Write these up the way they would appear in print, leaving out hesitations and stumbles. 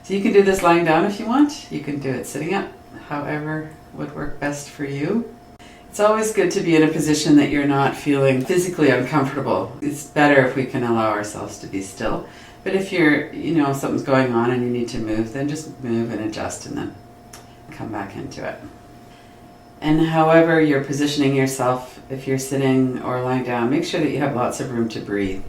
So you can do this lying down if you want. You can do it sitting up, however would work best for you. It's always good to be in a position that you're not feeling physically uncomfortable. It's better if we can allow ourselves to be still. But if you're, something's going on and you need to move, then just move and adjust and then come back into it. And however you're positioning yourself, if you're sitting or lying down, make sure that you have lots of room to breathe.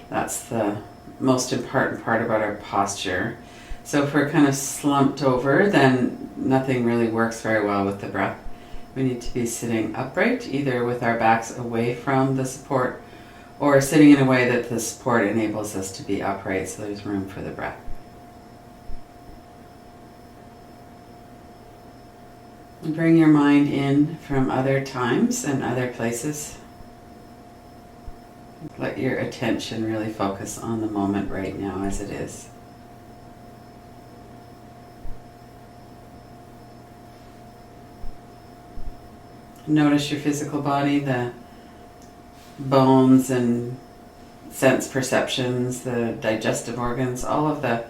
That's the most important part about our posture. So if we're kind of slumped over, then nothing really works very well with the breath. We need to be sitting upright, either with our backs away from the support or sitting in a way that the support enables us to be upright so there's room for the breath. Bring your mind in from other times and other places. Let your attention really focus on the moment right now as it is. Notice your physical body, the bones and sense perceptions, the digestive organs, all of the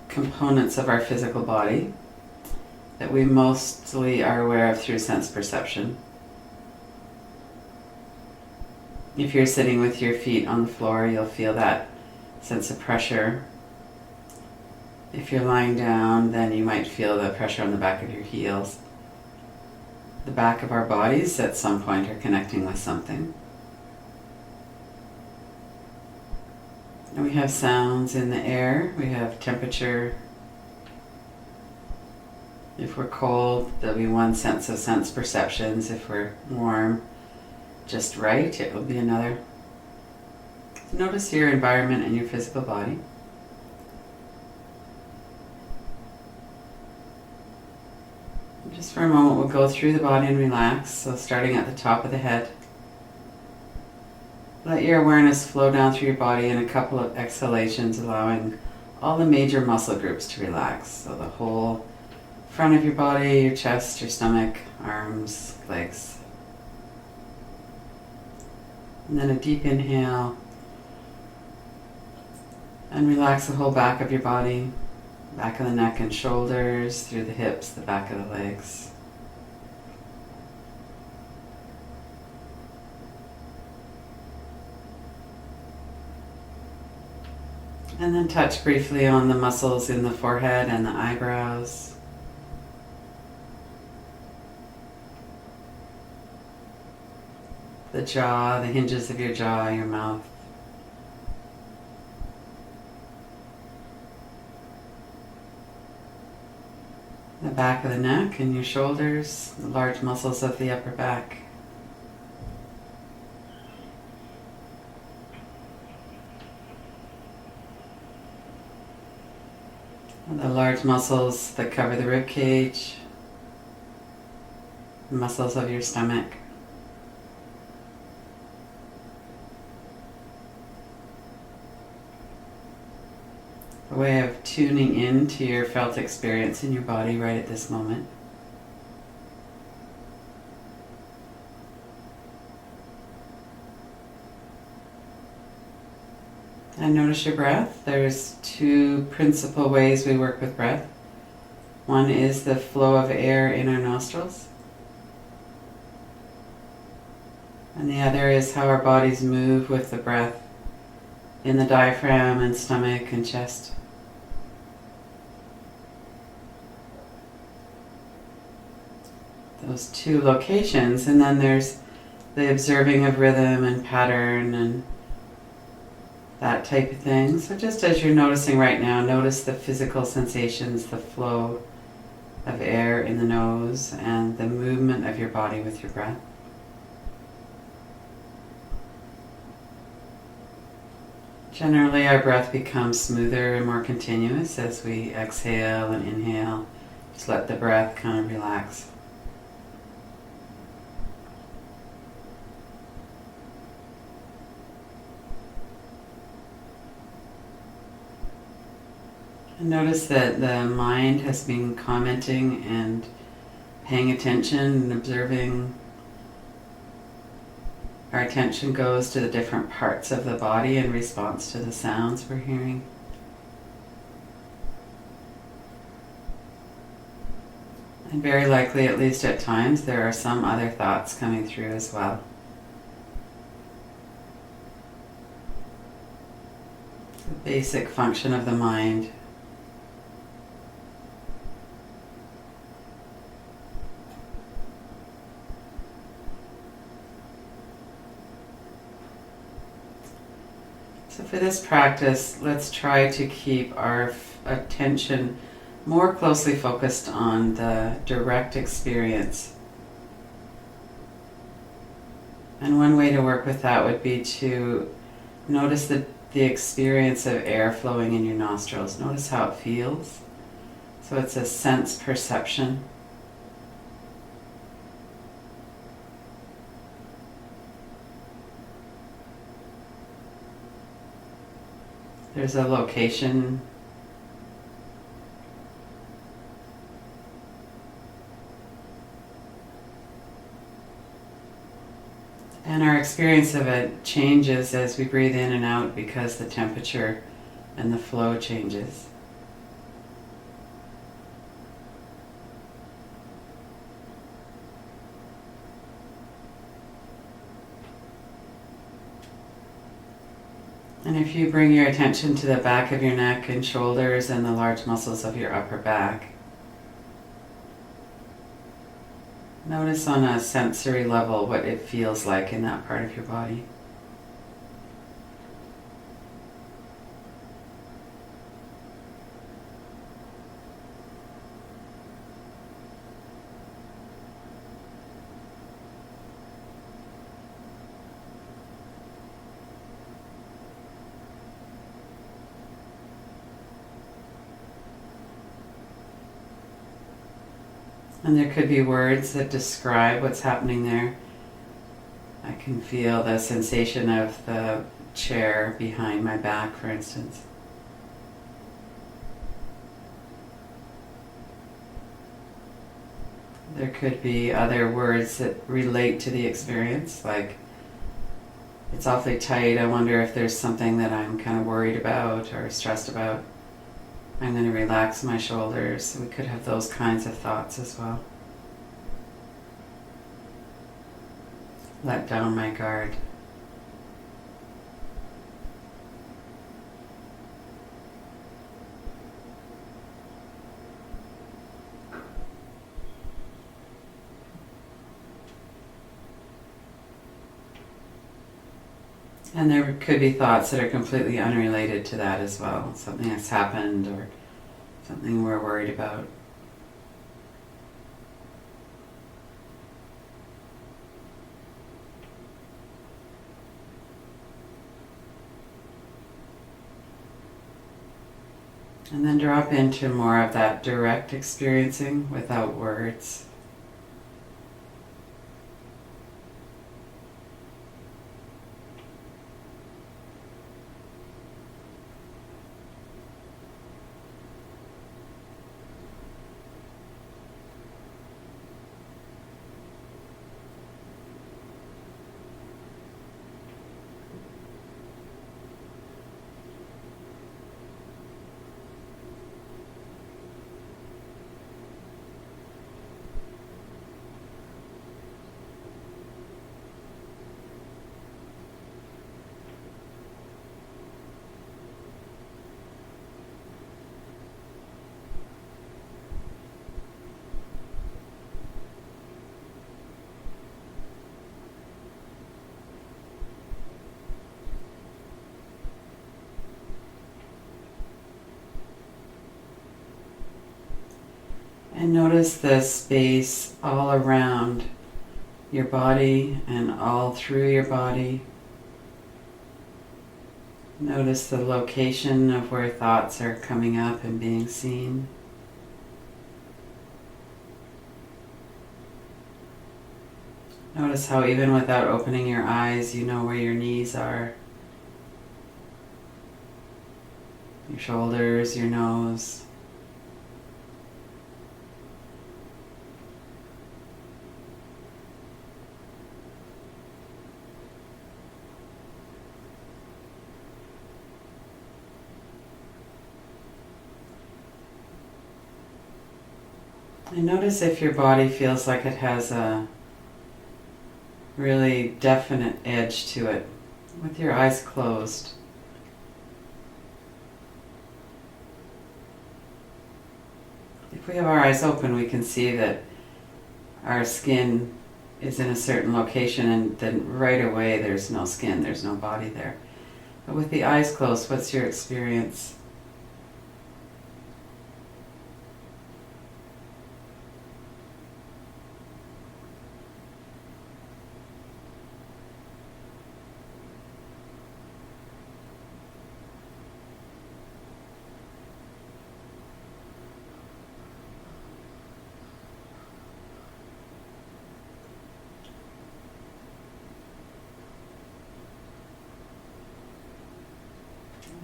components of our physical body that we mostly are aware of through sense perception. If you're sitting with your feet on the floor, you'll feel that sense of pressure. If you're lying down, then you might feel the pressure on the back of your heels. The back of our bodies at some point are connecting with something. And we have sounds in the air, we have temperature. If we're cold, there'll be one sense of sense perceptions. If we're warm, just right, it will be another. Notice your environment and your physical body. Just for a moment, we'll go through the body and relax. So starting at the top of the head. Let your awareness flow down through your body in a couple of exhalations, allowing all the major muscle groups to relax. So the whole front of your body, your chest, your stomach, arms, legs. And then a deep inhale. And relax the whole back of your body. Back of the neck and shoulders, through the hips, the back of the legs. And then touch briefly on the muscles in the forehead and the eyebrows. The jaw, the hinges of your jaw, your mouth. The back of the neck and your shoulders, the large muscles of the upper back. And the large muscles that cover the rib cage, the muscles of your stomach. A way of tuning in to your felt experience in your body right at this moment. And notice your breath. There's two principal ways we work with breath. One is the flow of air in our nostrils. And the other is how our bodies move with the breath in the diaphragm and stomach and chest. Those two locations, and then there's the observing of rhythm and pattern and that type of thing. So just as you're noticing right now, notice the physical sensations, the flow of air in the nose and the movement of your body with your breath. Generally, our breath becomes smoother and more continuous as we exhale and inhale. Just let the breath kind of relax. And notice that the mind has been commenting and paying attention and observing. Our attention goes to the different parts of the body in response to the sounds we're hearing. And very likely, at least at times, there are some other thoughts coming through as well. The basic function of the mind. So for this practice, let's try to keep our attention more closely focused on the direct experience. And one way to work with that would be to notice the experience of air flowing in your nostrils. Notice how it feels. So it's a sense perception. There's a location. And our experience of it changes as we breathe in and out because the temperature and the flow changes. And if you bring your attention to the back of your neck and shoulders and the large muscles of your upper back, notice on a sensory level what it feels like in that part of your body. And there could be words that describe what's happening there. I can feel the sensation of the chair behind my back, for instance. There could be other words that relate to the experience, like, it's awfully tight, I wonder if there's something that I'm kind of worried about or stressed about. I'm going to relax my shoulders. We could have those kinds of thoughts as well. Let down my guard. And there could be thoughts that are completely unrelated to that as well. Something that's happened or something we're worried about. And then drop into more of that direct experiencing without words. And notice the space all around your body and all through your body. Notice the location of where thoughts are coming up and being seen. Notice how even without opening your eyes, you know where your knees are, your shoulders, your nose. And notice if your body feels like it has a really definite edge to it with your eyes closed. If we have our eyes open, we can see that our skin is in a certain location, and then right away there's no skin, there's no body there. But with the eyes closed, what's your experience?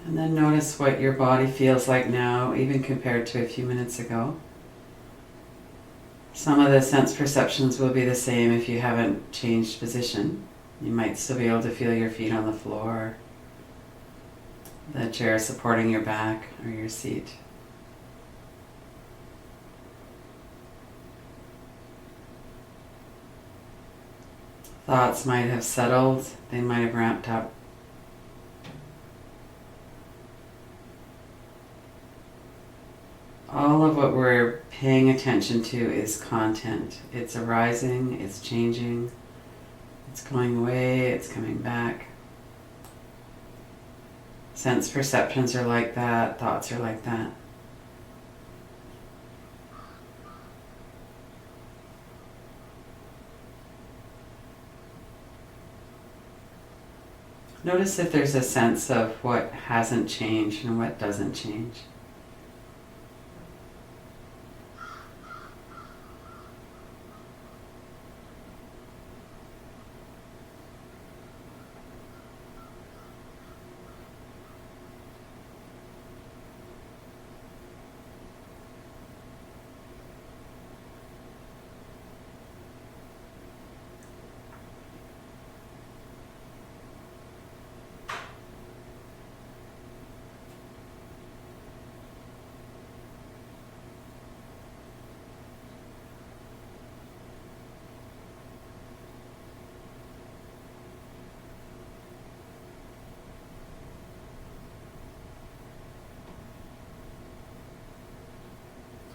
And then notice what your body feels like now, even compared to a few minutes ago. Some of the sense perceptions will be the same if you haven't changed position. You might still be able to feel your feet on the floor, the chair supporting your back, or your seat. Thoughts might have settled, they might have ramped up. All of what we're paying attention to is content. It's arising, it's changing, it's going away, it's coming back. Sense perceptions are like that, thoughts are like that. Notice if there's a sense of what hasn't changed and what doesn't change.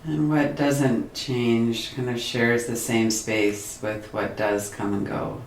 And what doesn't change kind of shares the same space with what does come and go.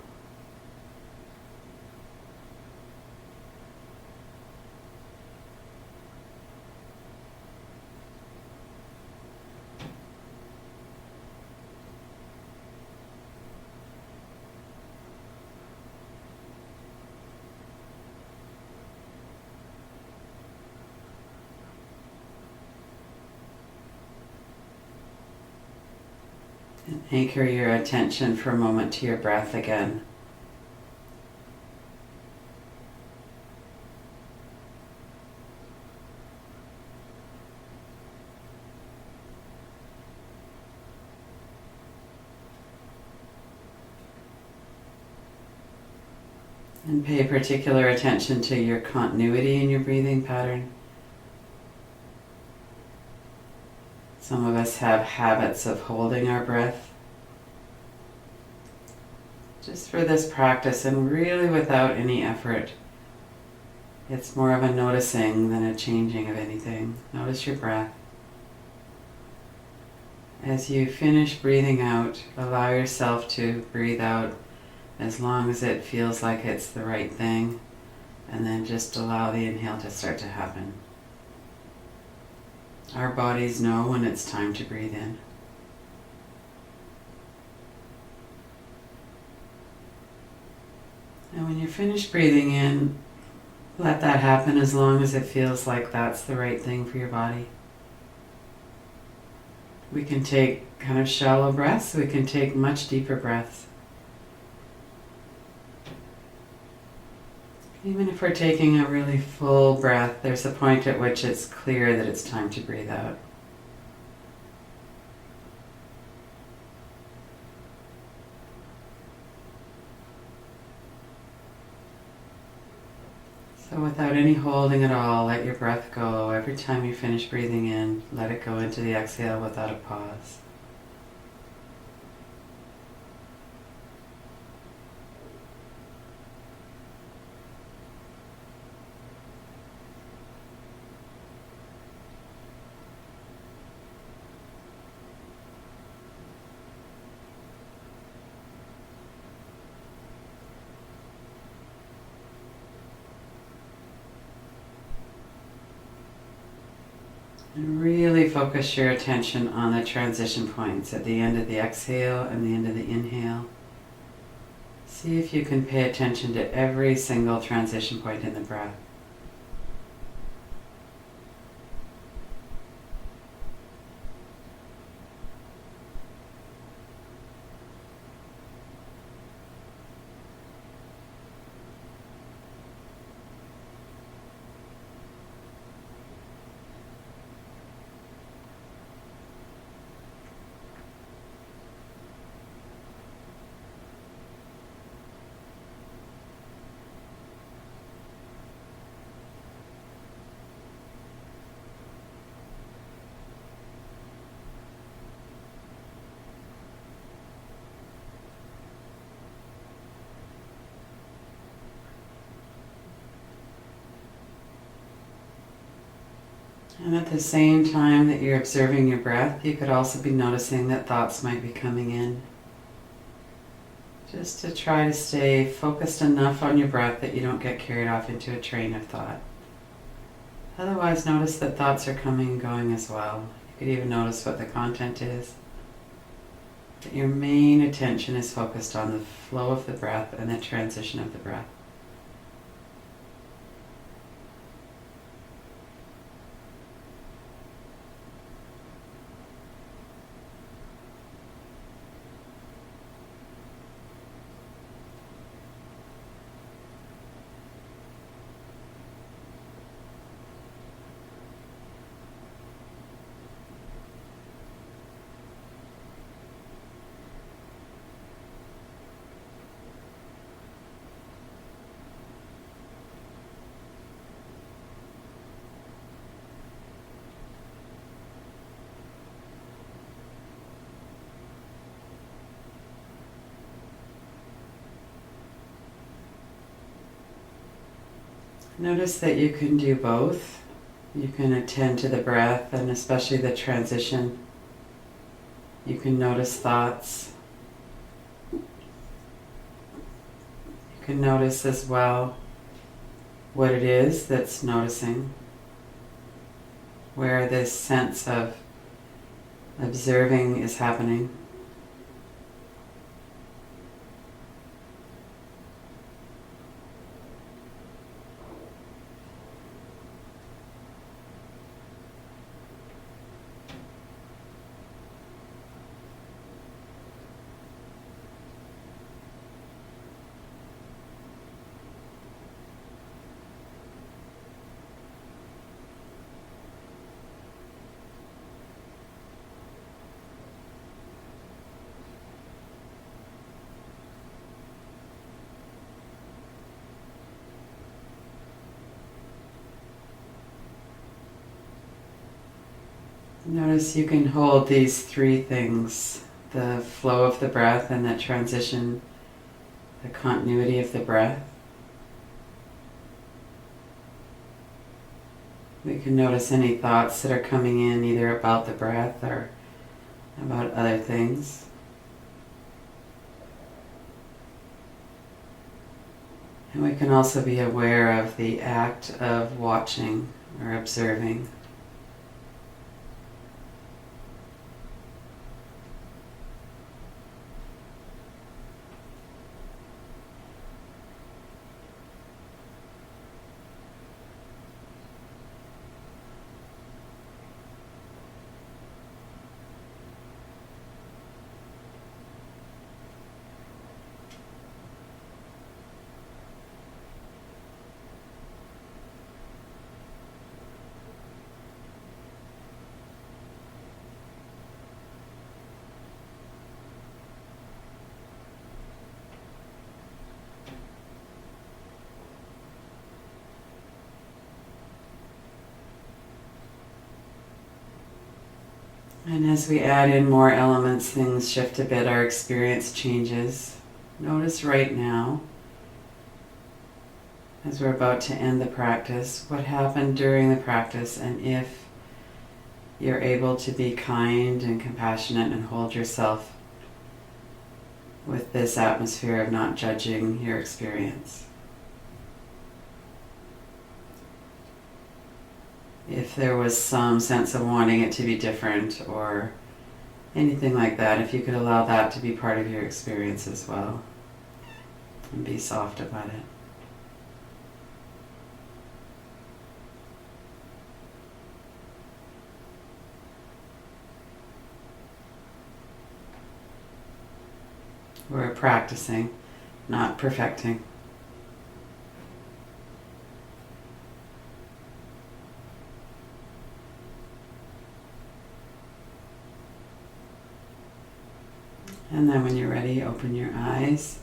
And anchor your attention for a moment to your breath again. And pay particular attention to your continuity in your breathing pattern. Some of us have habits of holding our breath. Just for this practice, and really without any effort, it's more of a noticing than a changing of anything. Notice your breath. As you finish breathing out, allow yourself to breathe out as long as it feels like it's the right thing, and then just allow the inhale to start to happen. Our bodies know when it's time to breathe in. And when you're finished breathing in, let that happen as long as it feels like that's the right thing for your body. We can take kind of shallow breaths, we can take much deeper breaths. Even if we're taking a really full breath, there's a point at which it's clear that it's time to breathe out. So without any holding at all, let your breath go. Every time you finish breathing in, let it go into the exhale without a pause. And really focus your attention on the transition points at the end of the exhale and the end of the inhale. See if you can pay attention to every single transition point in the breath. And at the same time that you're observing your breath, you could also be noticing that thoughts might be coming in. Just to try to stay focused enough on your breath that you don't get carried off into a train of thought. Otherwise, notice that thoughts are coming and going as well. You could even notice what the content is. But your main attention is focused on the flow of the breath and the transition of the breath. Notice that you can do both. You can attend to the breath and especially the transition. You can notice thoughts. You can notice as well what it is that's noticing, where this sense of observing is happening. Notice you can hold these three things: the flow of the breath and that transition, the continuity of the breath. We can notice any thoughts that are coming in either about the breath or about other things. And we can also be aware of the act of watching or observing. And as we add in more elements, things shift a bit, our experience changes. Notice right now, as we're about to end the practice, what happened during the practice, and if you're able to be kind and compassionate and hold yourself with this atmosphere of not judging your experience. If if there was some sense of wanting it to be different or anything like that, if you could allow that to be part of your experience as well and be soft about it. We're practicing, not perfecting. And then when you're ready, open your eyes.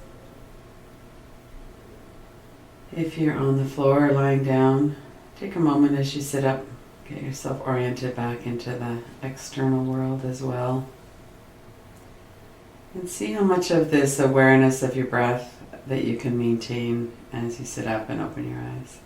If you're on the floor or lying down, take a moment as you sit up, get yourself oriented back into the external world as well. And see how much of this awareness of your breath that you can maintain as you sit up and open your eyes.